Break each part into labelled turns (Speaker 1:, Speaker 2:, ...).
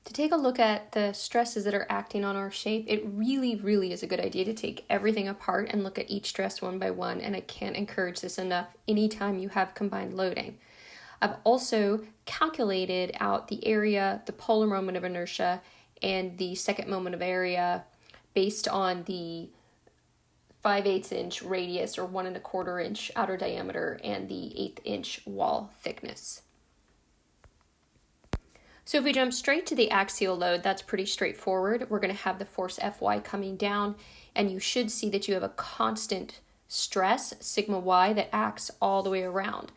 Speaker 1: To take a look at the stresses that are acting on our shape, it really is a good idea to take everything apart and look at each stress one by one, and I can't encourage this enough anytime you have combined loading. I've also calculated out the area, the polar moment of inertia, and the second moment of area based on the 5/8 inch radius or 1 1/4 inch outer diameter and the 1/8 inch wall thickness. So if we jump straight to the axial load, that's pretty straightforward. We're going to have the force Fy coming down, and you should see that you have a constant stress, sigma y, that acts all the way around.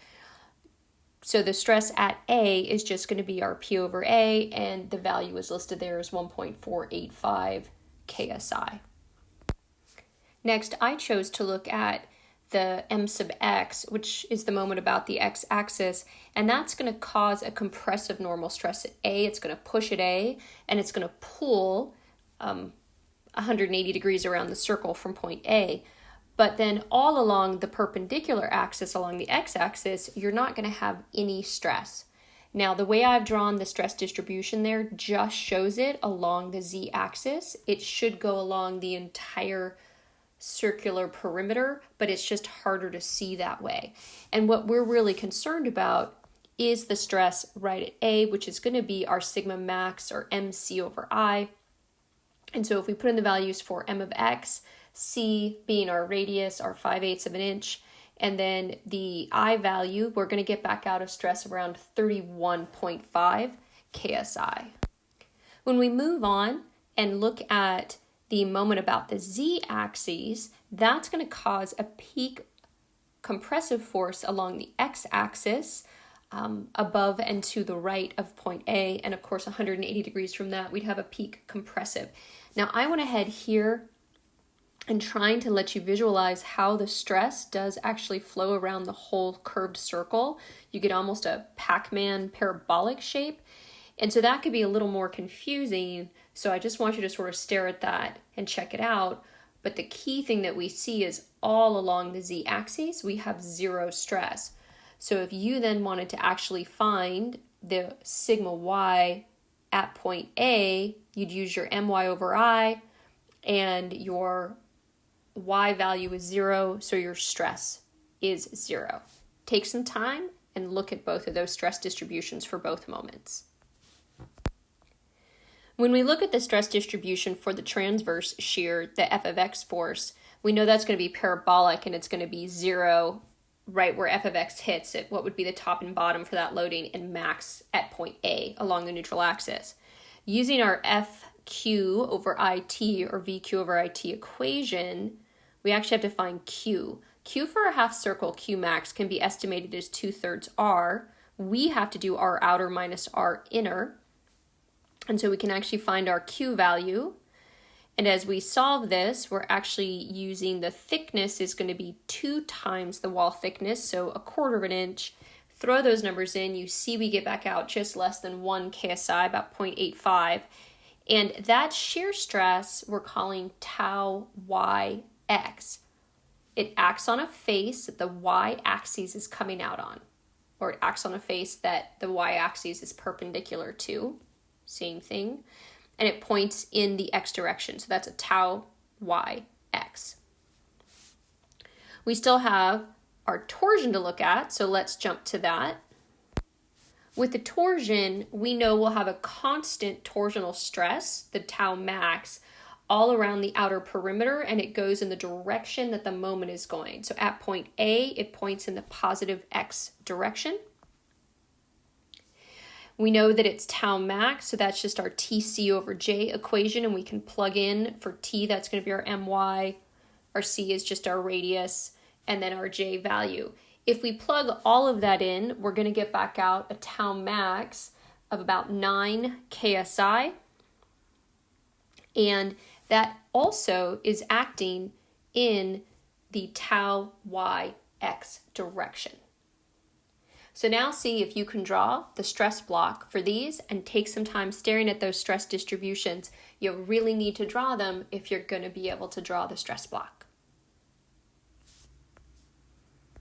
Speaker 1: So the stress at A is just going to be our P over A, and the value is listed there as 1.485 KSI. Next, I chose to look at the m sub x, which is the moment about the x-axis, and that's going to cause a compressive normal stress at A. It's going to push at A, and it's going to pull 180 degrees around the circle from point A. But then all along the perpendicular axis, along the x-axis, you're not going to have any stress. Now, the way I've drawn the stress distribution there just shows it along the z-axis. It should go along the entire circular perimeter, but it's just harder to see that way. And what we're really concerned about is the stress right at A, which is going to be our sigma max, or MC over I. And so if we put in the values for m of x, C being our radius, our 5/8 of an inch, and then the I value, we're going to get back out a stress around 31.5 KSI. When we move on and look at the moment about the z-axis, that's going to cause a peak compressive force along the x-axis above and to the right of point A, and of course 180 degrees from that we'd have a peak compressive. Now I went ahead here and trying to let you visualize how the stress does actually flow around the whole curved circle. You get almost a Pac-Man parabolic shape, and so that could be a little more confusing. So I just want you to sort of stare at that and check it out. But the key thing that we see is all along the z-axis, we have zero stress. So if you then wanted to actually find the sigma y at point A, you'd use your my over I, and your y value is 0, so your stress is 0. Take some time and look at both of those stress distributions for both moments. When we look at the stress distribution for the transverse shear, the F of x force, we know that's going to be parabolic, and it's going to be 0 right where F of x hits at what would be the top and bottom for that loading, and max at point A along the neutral axis. Using our FQ over IT, or VQ over IT equation, we actually have to find Q. Q for a half circle, Q max, can be estimated as 2/3 R. We have to do R outer minus R inner. And so we can actually find our Q value. And as we solve this, we're actually using the thickness is going to be 2 times the wall thickness, so 1/4 inch. Throw those numbers in, you see we get back out just less than 1 KSI, about 0.85. And that shear stress we're calling tau YX. It acts on a face that the y-axis is coming out on, or it acts on a face that the y-axis is perpendicular to. Same thing, and it points in the x direction, so that's a tau yx. We still have our torsion to look at, so let's jump to that. With the torsion, we know we'll have a constant torsional stress, the tau max, all around the outer perimeter, and it goes in the direction that the moment is going. So at point A, it points in the positive x direction. We know that it's tau max, so that's just our TC over J equation, and we can plug in for T, that's going to be our MY, our C is just our radius, and then our J value. If we plug all of that in, we're going to get back out a tau max of about 9 KSI, and that also is acting in the tau YX direction. So now see if you can draw the stress block for these and take some time staring at those stress distributions. You really need to draw them if you're going to be able to draw the stress block.